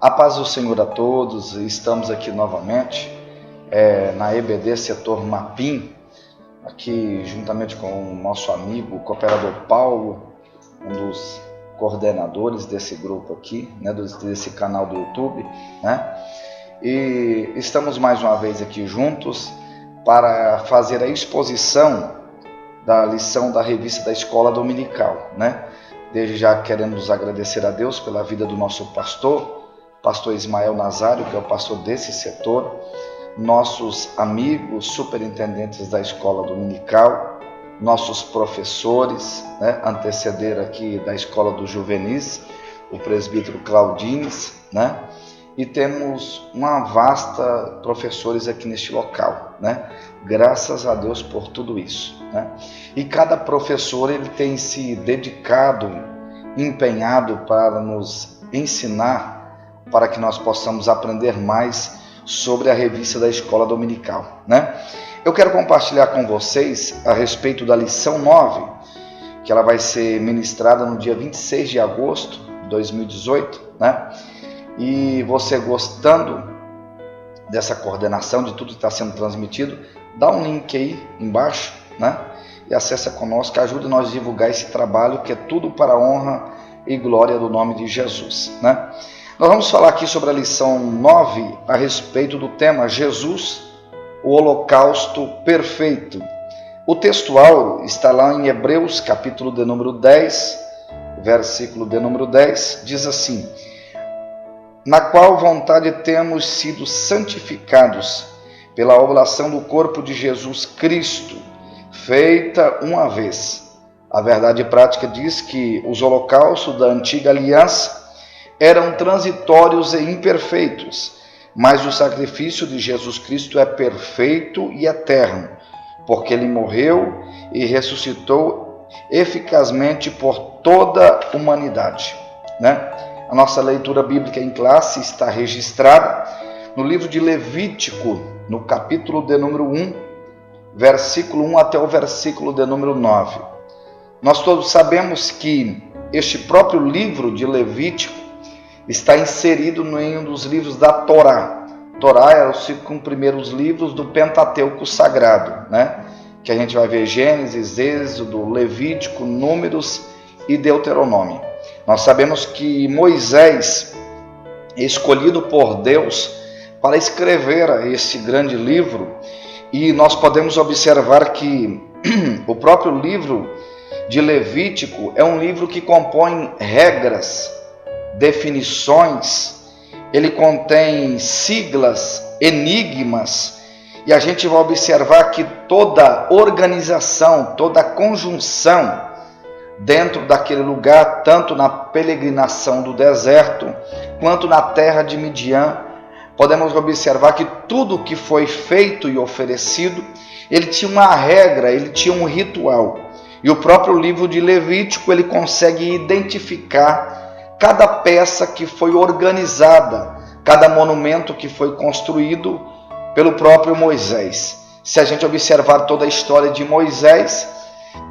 A paz do Senhor a todos, estamos aqui novamente na EBD Setor Mapim, aqui juntamente com o nosso amigo, o cooperador Paulo, um dos coordenadores desse grupo aqui, desse canal do YouTube, E estamos mais uma vez aqui juntos para fazer a exposição da lição da revista da Escola Dominical, Desde já queremos agradecer a Deus pela vida do nosso pastor Ismael Nazário, que é o pastor desse setor, nossos amigos superintendentes da Escola Dominical, nossos professores, antecederam aqui da Escola dos Juvenis, o presbítero Claudines, E temos uma vasta professores aqui neste local, Graças a Deus por tudo isso, E cada professor ele tem se dedicado, empenhado para nos ensinar, para que nós possamos aprender mais sobre a revista da Escola Dominical, Eu quero compartilhar com vocês a respeito da lição 9, que ela vai ser ministrada no dia 26 de agosto de 2018, E você gostando dessa coordenação, de tudo que está sendo transmitido, dá um link aí embaixo, E acessa conosco, ajude nós a divulgar esse trabalho, que é tudo para a honra e glória do nome de Jesus, Nós vamos falar aqui sobre a lição 9, a respeito do tema Jesus, o holocausto perfeito. O textual está lá em Hebreus, capítulo de número 10, versículo de número 10, diz assim: na qual vontade temos sido santificados pela oblação do corpo de Jesus Cristo, feita uma vez. A verdade prática diz que os holocaustos da antiga aliança eram transitórios e imperfeitos, mas o sacrifício de Jesus Cristo é perfeito e eterno, porque ele morreu e ressuscitou eficazmente por toda a humanidade, A nossa leitura bíblica em classe está registrada no livro de Levítico, no capítulo de número 1, versículo 1 até o versículo de número 9. Nós todos sabemos que este próprio livro de Levítico está inserido em um dos livros da Torá. Torá é os 5 primeiros livros do Pentateuco Sagrado, Que a gente vai ver Gênesis, Êxodo, Levítico, Números e Deuteronômio. Nós sabemos que Moisés é escolhido por Deus para escrever esse grande livro, e nós podemos observar que o próprio livro de Levítico é um livro que compõe regras, definições, ele contém siglas, enigmas, e a gente vai observar que toda organização, toda conjunção dentro daquele lugar, tanto na peregrinação do deserto, quanto na terra de Midian, podemos observar que tudo que foi feito e oferecido, ele tinha uma regra, ele tinha um ritual. E o próprio livro de Levítico, ele consegue identificar cada peça que foi organizada, cada monumento que foi construído pelo próprio Moisés. Se a gente observar toda a história de Moisés,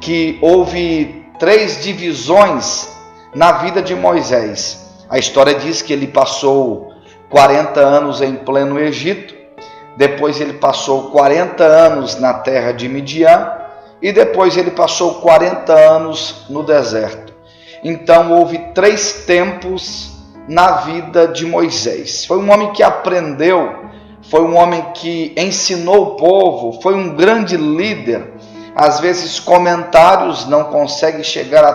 que houve 3 divisões na vida de Moisés. A história diz que ele passou 40 anos em pleno Egito, depois ele passou 40 anos na terra de Midian, e depois ele passou 40 anos no deserto. Então houve 3 tempos na vida de Moisés. Foi um homem que aprendeu, foi um homem que ensinou o povo, foi um grande líder. Às vezes comentários não conseguem chegar à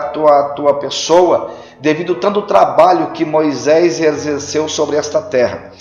tua pessoa devido ao tanto trabalho que Moisés exerceu sobre esta terra.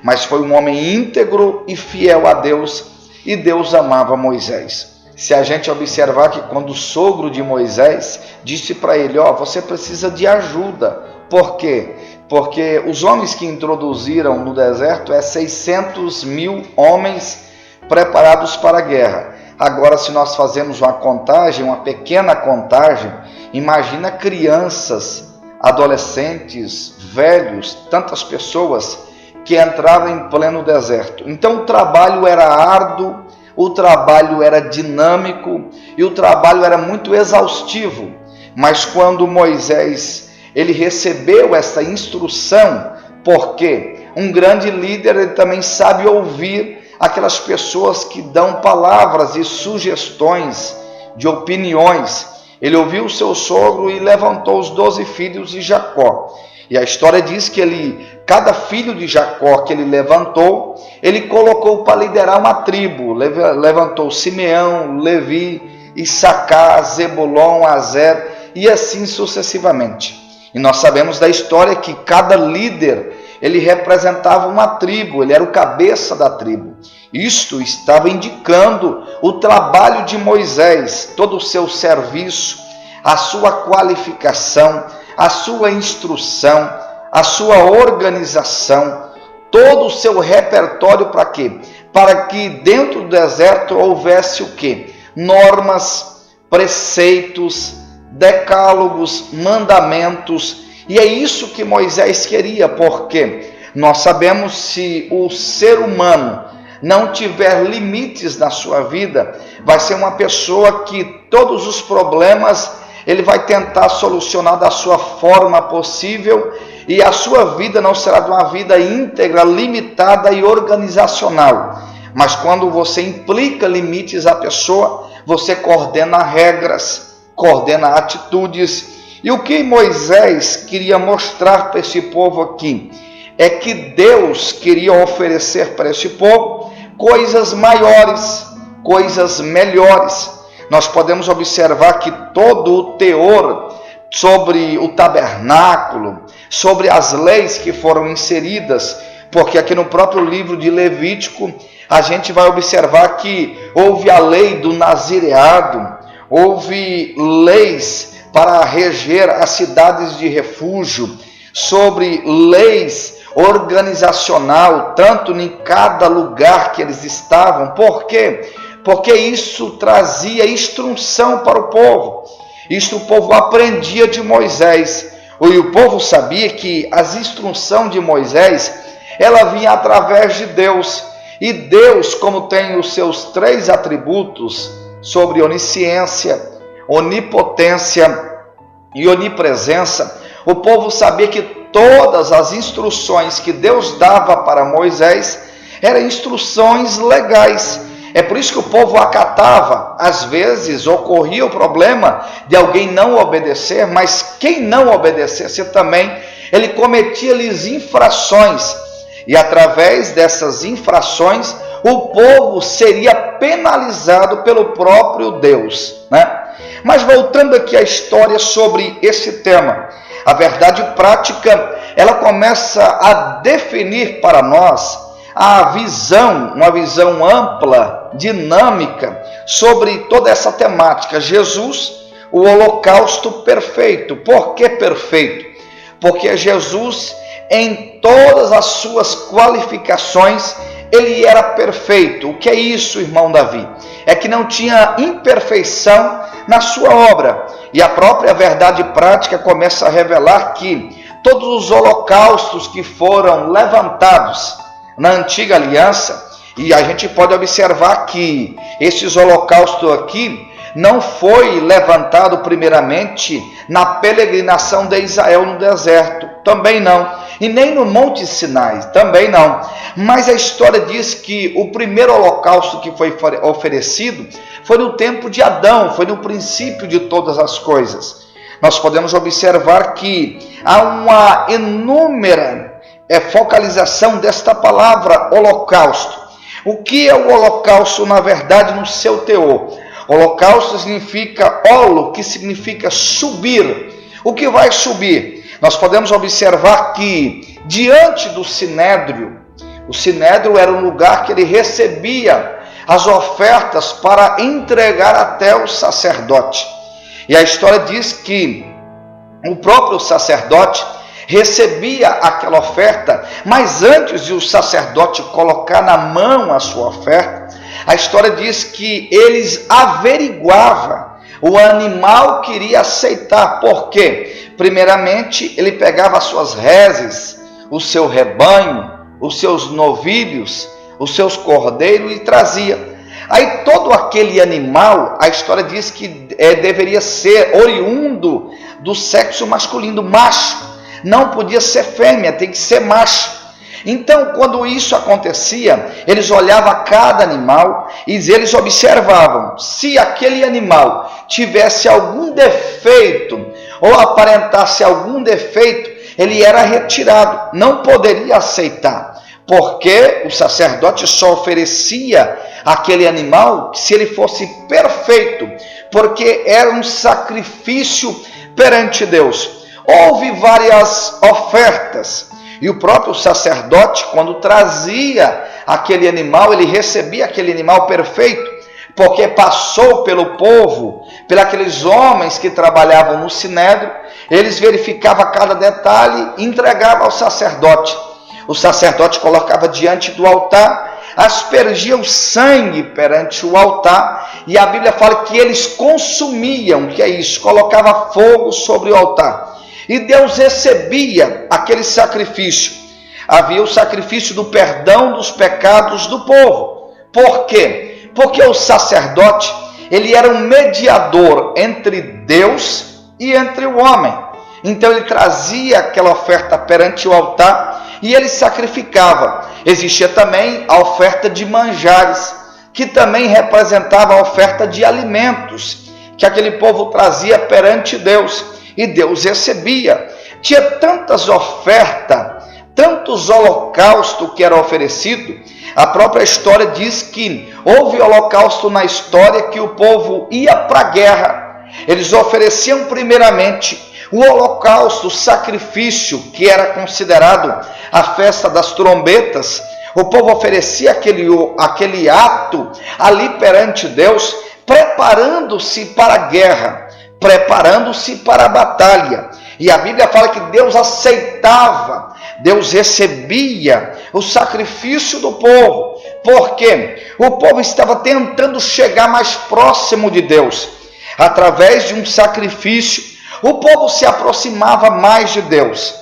Mas foi um homem íntegro e fiel a Deus, e Deus amava Moisés. Se a gente observar que quando o sogro de Moisés disse para ele, você precisa de ajuda. Por quê? Porque os homens que introduziram no deserto 600.000 homens preparados para a guerra. Agora, se nós fazemos uma contagem, uma pequena contagem, imagina crianças, adolescentes, velhos, tantas pessoas que entravam em pleno deserto. Então o trabalho era árduo, o trabalho era dinâmico e o trabalho era muito exaustivo. Mas quando Moisés ele recebeu essa instrução, Porque um grande líder, ele também sabe ouvir aquelas pessoas que dão palavras e sugestões de opiniões. Ele ouviu o seu sogro e levantou os 12 filhos de Jacó. E a história diz que cada filho de Jacó que ele levantou, ele colocou para liderar uma tribo. Levantou Simeão, Levi, Issacar, Zebulon, Aser e assim sucessivamente. E nós sabemos da história que cada líder, ele representava uma tribo, ele era o cabeça da tribo. Isto estava indicando o trabalho de Moisés, todo o seu serviço, a sua qualificação, a sua instrução, a sua organização, todo o seu repertório para quê? Para que dentro do deserto houvesse o quê? Normas, preceitos, decálogos, mandamentos. E é isso que Moisés queria, porque nós sabemos, se o ser humano não tiver limites na sua vida, vai ser uma pessoa que todos os problemas ele vai tentar solucionar da sua forma possível, e a sua vida não será de uma vida íntegra, limitada e organizacional. Mas quando você implica limites à pessoa, você coordena regras, coordena atitudes. E o que Moisés queria mostrar para esse povo aqui é que Deus queria oferecer para esse povo coisas maiores, coisas melhores. Nós podemos observar que todo o teor sobre o tabernáculo, sobre as leis que foram inseridas, porque aqui no próprio livro de Levítico, a gente vai observar que houve a lei do nazireado, houve leis para reger as cidades de refúgio, sobre leis organizacional, tanto em cada lugar que eles estavam. Por quê? Porque isso trazia instrução para o povo. Isso o povo aprendia de Moisés. E o povo sabia que as instruções de Moisés, ela vinha através de Deus. E Deus, como tem os seus 3 atributos sobre onisciência, onipotência e onipresença, o povo sabia que todas as instruções que Deus dava para Moisés eram instruções legais. É por isso que o povo acatava. Às vezes ocorria o problema de alguém não obedecer, mas quem não obedecesse também, ele cometia-lhes infrações. E através dessas infrações, o povo seria penalizado pelo próprio Deus, né? Mas voltando aqui à história sobre esse tema, a verdade prática, ela começa a definir para nós a visão, uma visão ampla, dinâmica, sobre toda essa temática. Jesus, o holocausto perfeito. Por que perfeito? Porque Jesus, em todas as suas qualificações, ele era perfeito. O que é isso, irmão Davi? É que não tinha imperfeição na sua obra. E a própria verdade prática começa a revelar que todos os holocaustos que foram levantados na antiga aliança, e a gente pode observar que esses holocaustos aqui não foi levantado primeiramente na peregrinação de Israel no deserto, também não, e nem no Monte Sinai, também não. Mas a história diz que o primeiro holocausto que foi oferecido foi no tempo de Adão, foi no princípio de todas as coisas. Nós podemos observar que há uma inúmera focalização desta palavra holocausto. O que é o holocausto, na verdade, no seu teor? Holocausto significa holo, que significa subir. O que vai subir? Nós podemos observar que diante do sinédrio, o sinédrio era um lugar que ele recebia as ofertas para entregar até o sacerdote. E a história diz que o próprio sacerdote recebia aquela oferta, mas antes de o sacerdote colocar na mão a sua oferta, a história diz que eles averiguavam o animal que iria aceitar. Por quê? Primeiramente, ele pegava as suas reses, o seu rebanho, os seus novilhos, os seus cordeiros e trazia. Aí todo aquele animal, a história diz que deveria ser oriundo do sexo masculino, macho. não podia ser fêmea, tem que ser macho. Então, quando isso acontecia, eles olhavam cada animal e eles observavam se aquele animal tivesse algum defeito ou aparentasse algum defeito, ele era retirado, não poderia aceitar, porque o sacerdote só oferecia aquele animal se ele fosse perfeito, porque era um sacrifício perante Deus. Houve várias ofertas, e o próprio sacerdote, quando trazia aquele animal, ele recebia aquele animal perfeito, porque passou pelo povo, pelos homens que trabalhavam no sinédrio, eles verificavam cada detalhe e entregavam ao sacerdote. O sacerdote colocava diante do altar, aspergia o sangue perante o altar, e a Bíblia fala que eles consumiam, que é isso, colocava fogo sobre o altar. E Deus recebia aquele sacrifício. Havia o sacrifício do perdão dos pecados do povo. Por quê? Porque o sacerdote, ele era um mediador entre Deus e entre o homem. Então ele trazia aquela oferta perante o altar e ele sacrificava. Existia também a oferta de manjares, que também representava a oferta de alimentos, que aquele povo trazia perante Deus. E Deus recebia. Tinha tantas ofertas, tantos holocaustos que era oferecido. A própria história diz que houve holocausto na história que o povo ia para a guerra. Eles ofereciam primeiramente o holocausto, o sacrifício, que era considerado a festa das trombetas. O povo oferecia aquele ato ali perante Deus, preparando-se para a guerra, preparando-se para a batalha. E a Bíblia fala que Deus aceitava, Deus recebia o sacrifício do povo, porque o povo estava tentando chegar mais próximo de Deus. Através de um sacrifício, o povo se aproximava mais de Deus.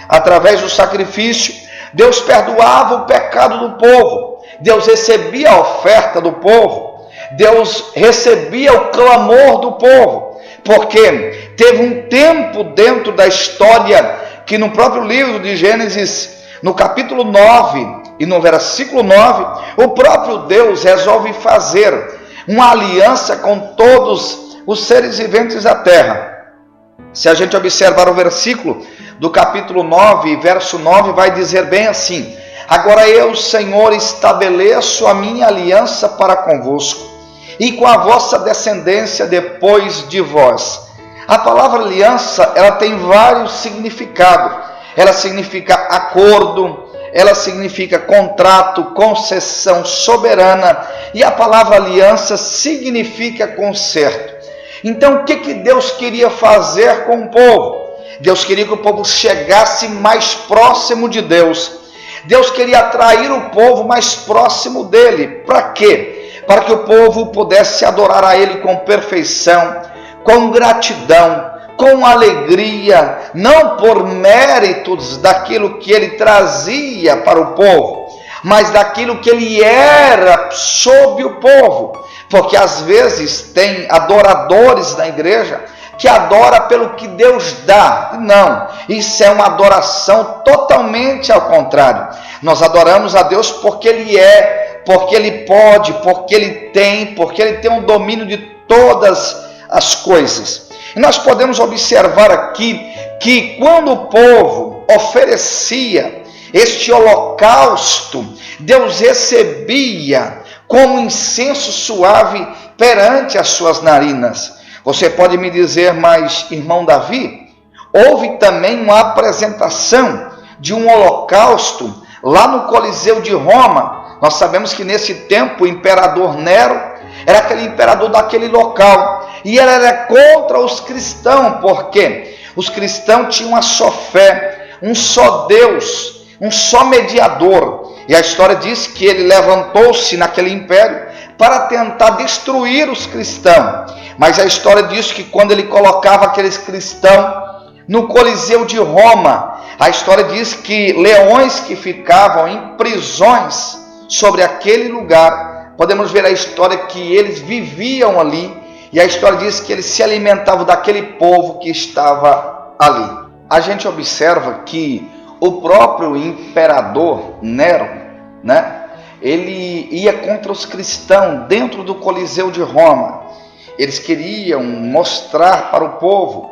Através do sacrifício, Deus perdoava o pecado do povo, Deus recebia a oferta do povo, Deus recebia o clamor do povo. Porque teve um tempo dentro da história que no próprio livro de Gênesis, no capítulo 9 e no versículo 9, o próprio Deus resolve fazer uma aliança com todos os seres viventes da terra. Se a gente observar o versículo do capítulo 9, verso 9, vai dizer bem assim: agora eu, Senhor, estabeleço a minha aliança para convosco e com a vossa descendência depois de vós. A palavra aliança, ela tem vários significados. Ela significa acordo, ela significa contrato, concessão soberana, e a palavra aliança significa conserto. Então, o que Deus queria fazer com o povo? Deus queria que o povo chegasse mais próximo de Deus. Deus queria atrair o povo mais próximo dele. Para quê? Para que o povo pudesse adorar a Ele com perfeição, com gratidão, com alegria, não por méritos daquilo que Ele trazia para o povo, mas daquilo que Ele era sob o povo. Porque às vezes tem adoradores na igreja que adora pelo que Deus dá. Não, isso é uma adoração totalmente ao contrário. Nós adoramos a Deus porque Ele é, porque Ele pode, porque Ele tem um domínio de todas as coisas. E nós podemos observar aqui que quando o povo oferecia este holocausto, Deus recebia como incenso suave perante as suas narinas. Você pode me dizer, mas irmão Davi, houve também uma apresentação de um holocausto lá no Coliseu de Roma. Nós sabemos que nesse tempo o imperador Nero era aquele imperador daquele local, e ele era contra os cristãos, porque os cristãos tinham uma só fé, um só Deus, um só mediador. E a história diz que ele levantou-se naquele império para tentar destruir os cristãos. Mas a história diz que quando ele colocava aqueles cristãos no Coliseu de Roma, a história diz que leões que ficavam em prisões sobre aquele lugar, podemos ver a história que eles viviam ali, e a história diz que eles se alimentavam daquele povo que estava ali. a gente observa que o próprio imperador Nero, né, ele ia contra os cristãos dentro do Coliseu de Roma. Eles queriam mostrar para o povo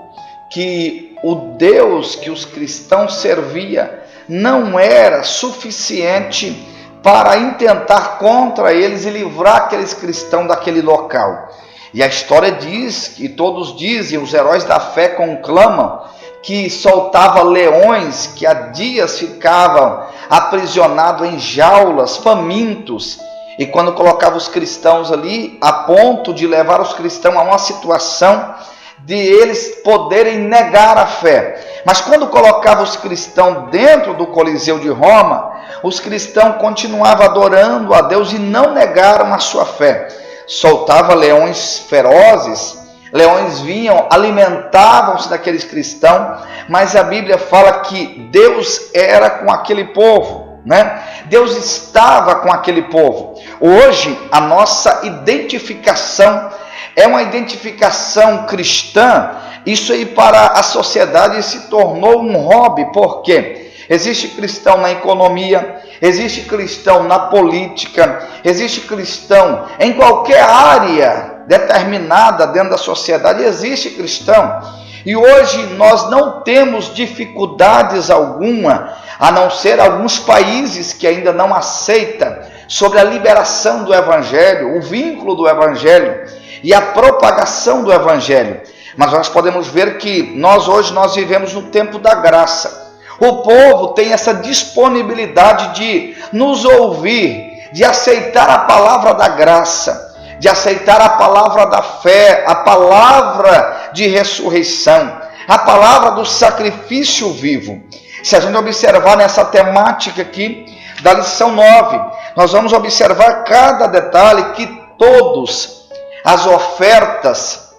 que o Deus que os cristãos serviam não era suficiente para intentar contra eles e livrar aqueles cristãos daquele local. E a história diz, e todos dizem, os heróis da fé conclamam, que soltava leões que há dias ficavam aprisionados em jaulas, famintos, e quando colocava os cristãos ali, a ponto de levar os cristãos a uma situação de eles poderem negar a fé. Mas quando colocava os cristãos dentro do Coliseu de Roma, os cristãos continuavam adorando a Deus e não negaram a sua fé. Soltava leões ferozes, leões vinham, alimentavam-se daqueles cristãos, mas a Bíblia fala que Deus era com aquele povo, né? Deus estava com aquele povo. Hoje a nossa identificação é uma identificação cristã. Isso aí para a sociedade se tornou um hobby, porque existe cristão na economia, existe cristão na política, existe cristão em qualquer área determinada dentro da sociedade, existe cristão. E hoje nós não temos dificuldades alguma, a não ser alguns países que ainda não aceitam sobre a liberação do Evangelho, o vínculo do Evangelho e a propagação do Evangelho. Mas nós podemos ver que hoje nós vivemos no tempo da graça. O povo tem essa disponibilidade de nos ouvir, de aceitar a palavra da graça, de aceitar a palavra da fé, a palavra de ressurreição, a palavra do sacrifício vivo. Se a gente observar nessa temática aqui da lição 9, nós vamos observar cada detalhe, que todas as ofertas,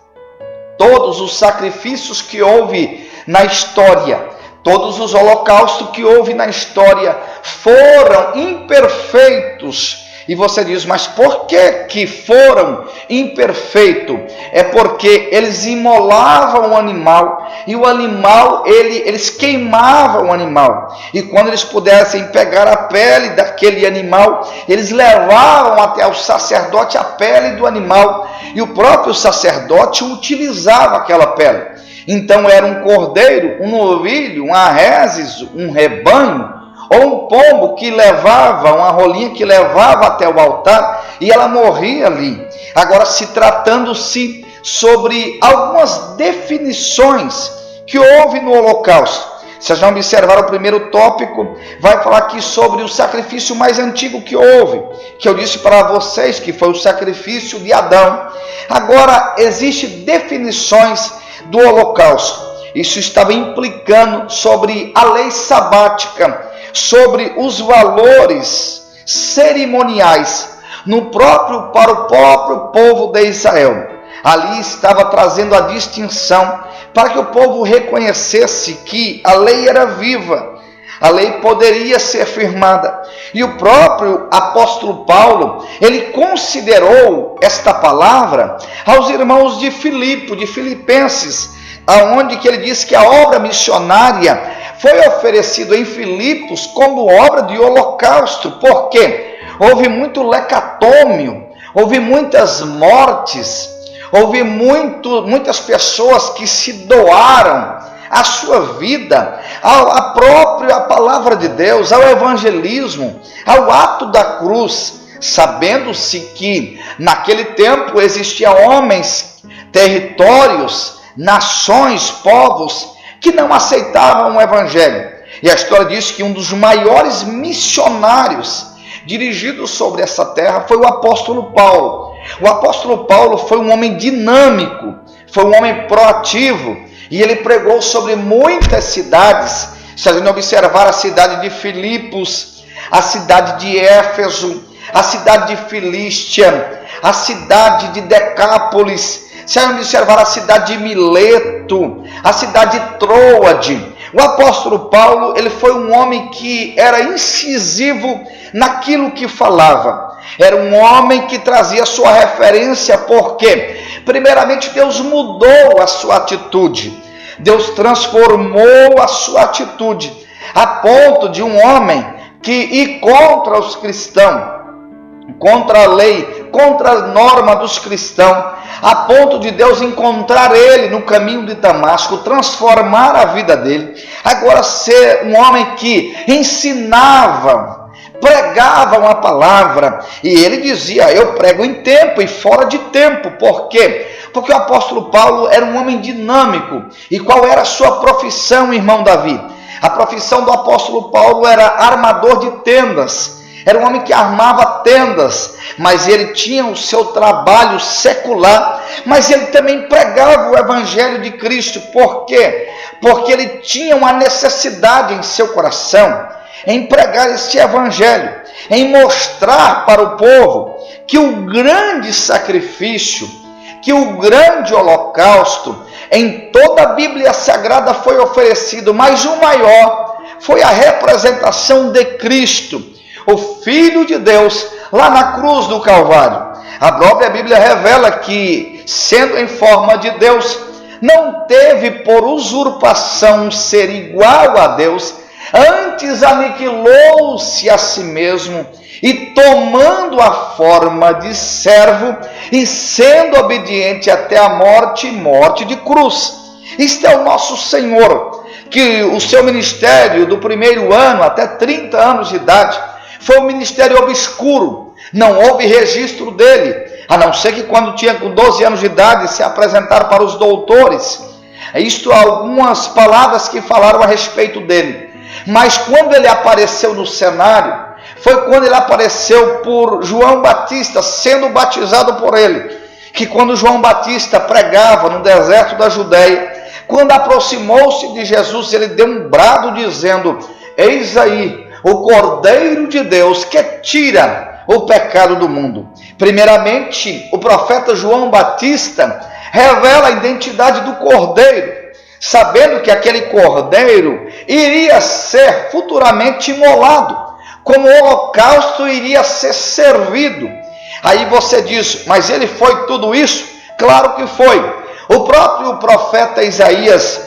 todos os sacrifícios que houve na história, todos os holocaustos que houve na história foram imperfeitos. E você diz, mas por que foram imperfeitos? É porque eles imolavam o animal, e o animal, eles queimavam o animal. E quando eles pudessem pegar a pele daquele animal, eles levavam até o sacerdote a pele do animal, e o próprio sacerdote utilizava aquela pele. Então era um cordeiro, um novilho, um arrezes, um rebanho, ou um pombo que levava, uma rolinha que levava até o altar, e ela morria ali. Agora, se tratando-se sobre algumas definições que houve no holocausto. Se a gente observar o primeiro tópico, vai falar aqui sobre o sacrifício mais antigo que houve, que eu disse para vocês que foi o sacrifício de Adão. Agora, existem definições do holocausto. Isso estava implicando sobre a lei sabática, sobre os valores cerimoniais para o próprio povo de Israel. Ali estava trazendo a distinção para que o povo reconhecesse que a lei era viva, a lei poderia ser firmada. E o próprio apóstolo Paulo, ele considerou esta palavra aos irmãos de Filipenses, aonde que ele diz que a obra missionária foi oferecida em Filipos como obra de holocausto, porque houve muito lecatômio, houve muitas mortes, houve muitas pessoas que se doaram a sua vida à própria palavra de Deus, ao evangelismo, ao ato da cruz, sabendo-se que naquele tempo existiam homens, territórios, nações, povos que não aceitavam o evangelho. E a história diz que um dos maiores missionários dirigidos sobre essa terra foi o apóstolo Paulo. O apóstolo Paulo foi um homem dinâmico, foi um homem proativo, e ele pregou sobre muitas cidades. Se a gente observar a cidade de Filipos, a cidade de Éfeso, a cidade de Filístia, a cidade de Decápolis, se a gente observar a cidade de Mileto, a cidade de Troade, o apóstolo Paulo, ele foi um homem que era incisivo naquilo que falava. Era um homem que trazia sua referência, porque primeiramente Deus mudou a sua atitude. Deus transformou a sua atitude, a ponto de um homem que ir contra os cristãos, contra a lei, contra a norma dos cristãos, a ponto de Deus encontrar ele no caminho de Damasco, transformar a vida dele, agora ser um homem que ensinava, pregava uma palavra, e ele dizia: eu prego em tempo e fora de tempo. Por quê? Porque o apóstolo Paulo era um homem dinâmico. E qual era a sua profissão, irmão Davi? A profissão do apóstolo Paulo era armador de tendas. Era um homem que armava tendas, mas ele tinha o seu trabalho secular, mas ele também pregava o evangelho de Cristo. Por quê? Porque ele tinha uma necessidade em seu coração em pregar este evangelho, em mostrar para o povo que o grande sacrifício, que o grande holocausto em toda a Bíblia Sagrada foi oferecido, mas o maior foi a representação de Cristo, o Filho de Deus, lá na cruz do Calvário. A própria Bíblia revela que, sendo em forma de Deus, não teve por usurpação ser igual a Deus, antes aniquilou-se a si mesmo, e tomando a forma de servo, e sendo obediente até a morte, morte de cruz. Isto é o nosso Senhor, que o seu ministério do primeiro ano até 30 anos de idade foi um ministério obscuro, não houve registro dele, a não ser que quando tinha com 12 anos de idade se apresentar para os doutores. Isto há algumas palavras que falaram a respeito dele, mas quando ele apareceu no cenário, foi quando ele apareceu por João Batista, sendo batizado por ele, que quando João Batista pregava no deserto da Judéia, quando aproximou-se de Jesus, ele deu um brado dizendo: eis aí o Cordeiro de Deus que tira o pecado do mundo. Primeiramente, o profeta João Batista revela a identidade do Cordeiro, sabendo que aquele Cordeiro iria ser futuramente imolado, como holocausto iria ser servido. Aí você diz: mas ele foi tudo isso? Claro que foi. O próprio profeta Isaías,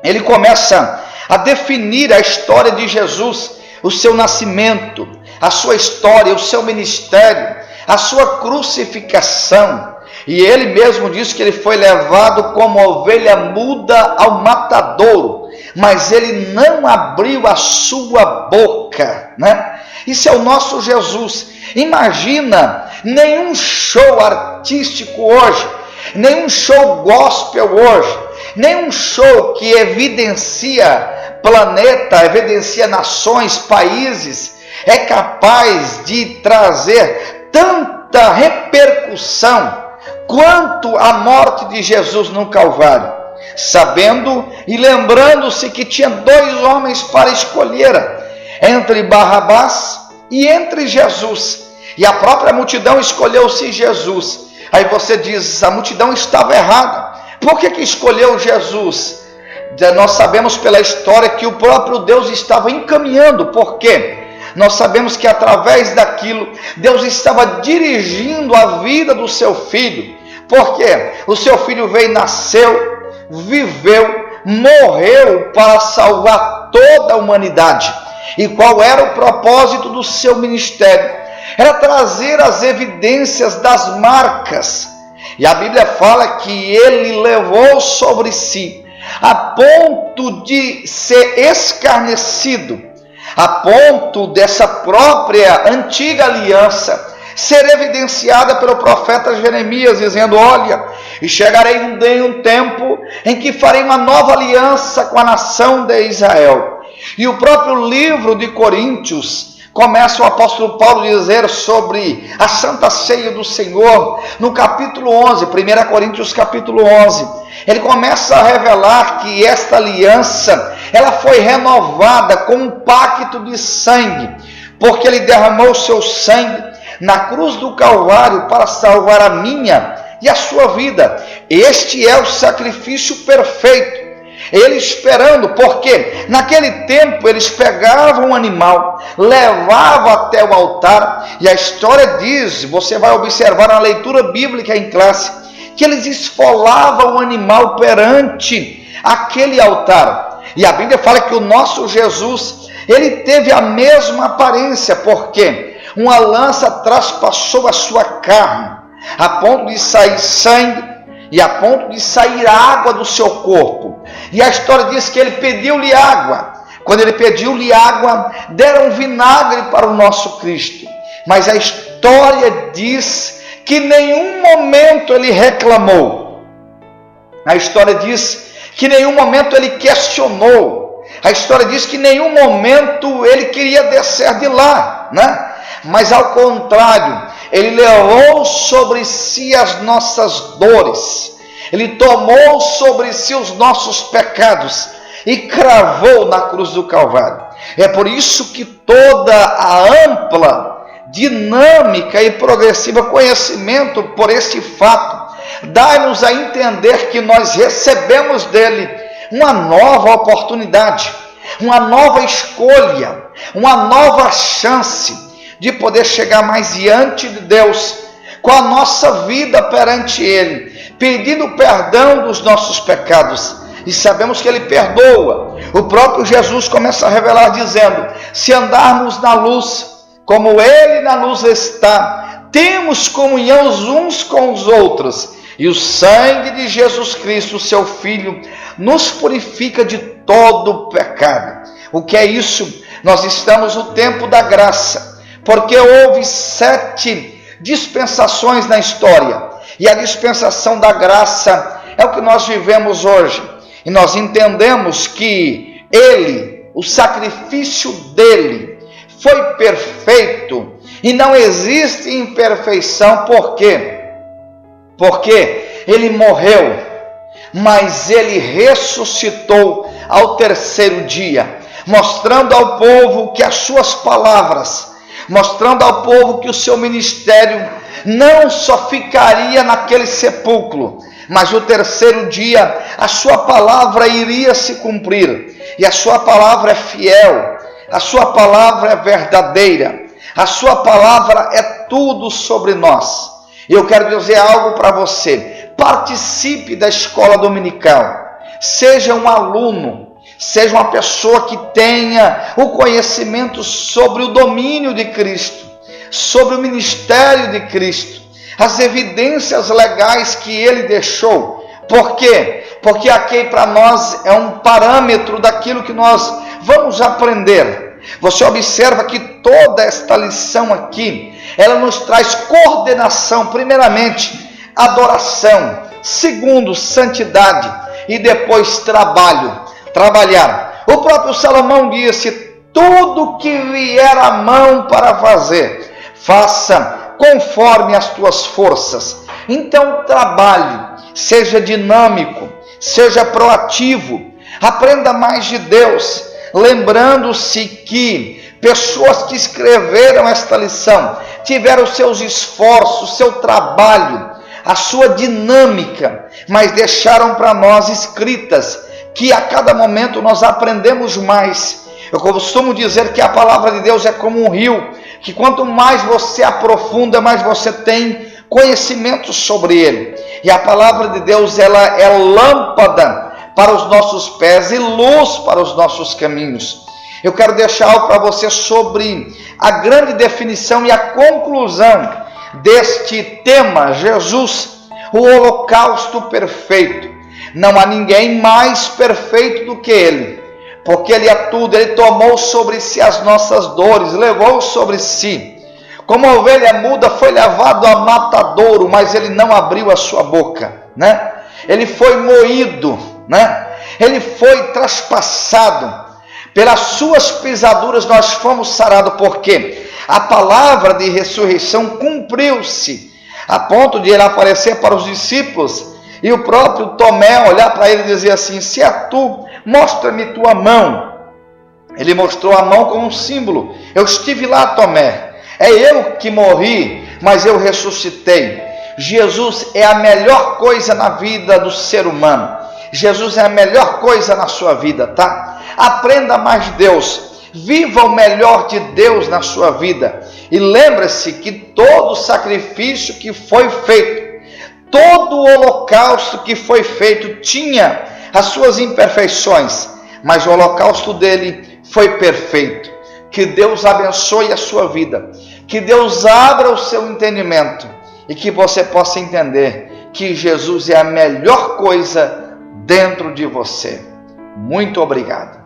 ele começa a definir a história de Jesus, o seu nascimento, a sua história, o seu ministério, a sua crucificação. E ele mesmo diz que ele foi levado como ovelha muda ao matadouro, mas ele não abriu a sua boca, né? Isso é o nosso Jesus. Imagina nenhum show artístico hoje, nenhum show gospel hoje, nenhum show que evidencia planeta, evidencia nações, países, é capaz de trazer tanta repercussão quanto a morte de Jesus no Calvário, sabendo e lembrando-se que tinha dois homens para escolher, entre Barrabás e entre Jesus, e a própria multidão escolheu-se Jesus. Aí você diz: a multidão estava errada. Por que escolheu Jesus? Nós sabemos pela história que o próprio Deus estava encaminhando. Por quê? Nós sabemos que através daquilo, Deus estava dirigindo a vida do seu filho. Porque o seu filho veio, nasceu, viveu, morreu para salvar toda a humanidade. E qual era o propósito do seu ministério? Era trazer as evidências das marcas. E a Bíblia fala que ele levou sobre si, a ponto de ser escarnecido, a ponto dessa própria antiga aliança ser evidenciada pelo profeta Jeremias, dizendo: olha, e chegarei em um tempo em que farei uma nova aliança com a nação de Israel. E o próprio livro de Coríntios começa o apóstolo Paulo a dizer sobre a Santa Ceia do Senhor, no capítulo 11, 1 Coríntios capítulo 11, ele começa a revelar que esta aliança, ela foi renovada com um pacto de sangue, porque ele derramou seu sangue na cruz do Calvário para salvar a minha e a sua vida. Este é o sacrifício perfeito. Ele esperando, porque naquele tempo eles pegavam um animal, levavam até o altar, e a história diz, você vai observar na leitura bíblica em classe, que eles esfolavam o animal perante aquele altar. E a Bíblia fala que o nosso Jesus, ele teve a mesma aparência, porque uma lança traspassou a sua carne, a ponto de sair sangue e a ponto de sair água do seu corpo. E a história diz que ele pediu-lhe água. Quando ele pediu-lhe água, deram vinagre para o nosso Cristo. Mas a história diz que em nenhum momento ele reclamou. A história diz que em nenhum momento ele questionou. A história diz que em nenhum momento ele queria descer de lá, né? Mas ao contrário, ele levou sobre si as nossas dores. Ele tomou sobre si os nossos pecados e cravou na cruz do Calvário. É por isso que toda a ampla, dinâmica e progressiva conhecimento por este fato dá-nos a entender que nós recebemos dele uma nova oportunidade, uma nova escolha, uma nova chance de poder chegar mais diante de Deus com a nossa vida perante ele, pedindo perdão dos nossos pecados. E sabemos que ele perdoa. O próprio Jesus começa a revelar dizendo: se andarmos na luz, como ele na luz está, temos comunhão uns com os outros, e o sangue de Jesus Cristo, seu Filho, nos purifica de todo pecado. O que é isso? Nós estamos no tempo da graça, porque houve 7 dispensações na história, e a dispensação da graça é o que nós vivemos hoje. E nós entendemos que ele, o sacrifício dele, foi perfeito e não existe imperfeição. Por quê? Porque ele morreu, mas ele ressuscitou ao 3º dia, mostrando ao povo que as suas palavras, mostrando ao povo que o seu ministério não só ficaria naquele sepulcro, mas no 3º dia a sua palavra iria se cumprir. E a sua palavra é fiel, a sua palavra é verdadeira, a sua palavra é tudo sobre nós. E eu quero dizer algo para você: participe da escola dominical, seja um aluno, seja uma pessoa que tenha o conhecimento sobre o domínio de Cristo, sobre o ministério de Cristo, as evidências legais que ele deixou. Por quê? Porque aqui para nós é um parâmetro daquilo que nós vamos aprender. Você observa que toda esta lição aqui, ela nos traz coordenação. Primeiramente, adoração. Segundo, santidade. E depois, trabalhar. O próprio Salomão disse: tudo que vier à mão para fazer, faça conforme as tuas forças. Então trabalhe, seja dinâmico, seja proativo, aprenda mais de Deus, lembrando-se que pessoas que escreveram esta lição tiveram seus esforços, seu trabalho, a sua dinâmica, mas deixaram para nós escritas que a cada momento nós aprendemos mais. Eu costumo dizer que a palavra de Deus é como um rio, que quanto mais você aprofunda, mais você tem conhecimento sobre ele. E a palavra de Deus, ela é lâmpada para os nossos pés e luz para os nossos caminhos. Eu quero deixar algo para você sobre a grande definição e a conclusão deste tema: Jesus, o holocausto perfeito. Não há ninguém mais perfeito do que ele, porque ele é tudo. Ele tomou sobre si as nossas dores, levou sobre si. Como a ovelha muda, foi levado a matadouro, mas ele não abriu a sua boca, né? Ele foi moído, né? Ele foi traspassado. Pelas suas pisaduras nós fomos sarados, porque a palavra de ressurreição cumpriu-se, a ponto de ele aparecer para os discípulos e o próprio Tomé olhar para ele e dizer assim: se é tu, mostra-me tua mão. Ele mostrou a mão como um símbolo: eu estive lá, Tomé, é eu que morri, mas eu ressuscitei. Jesus é a melhor coisa na vida do ser humano. Jesus é a melhor coisa na sua vida, tá? Aprenda mais de Deus, viva o melhor de Deus na sua vida. E lembre-se que todo sacrifício que foi feito, todo o holocausto que foi feito, tinha as suas imperfeições, mas o holocausto dele foi perfeito. Que Deus abençoe a sua vida, que Deus abra o seu entendimento e que você possa entender que Jesus é a melhor coisa dentro de você. Muito obrigado.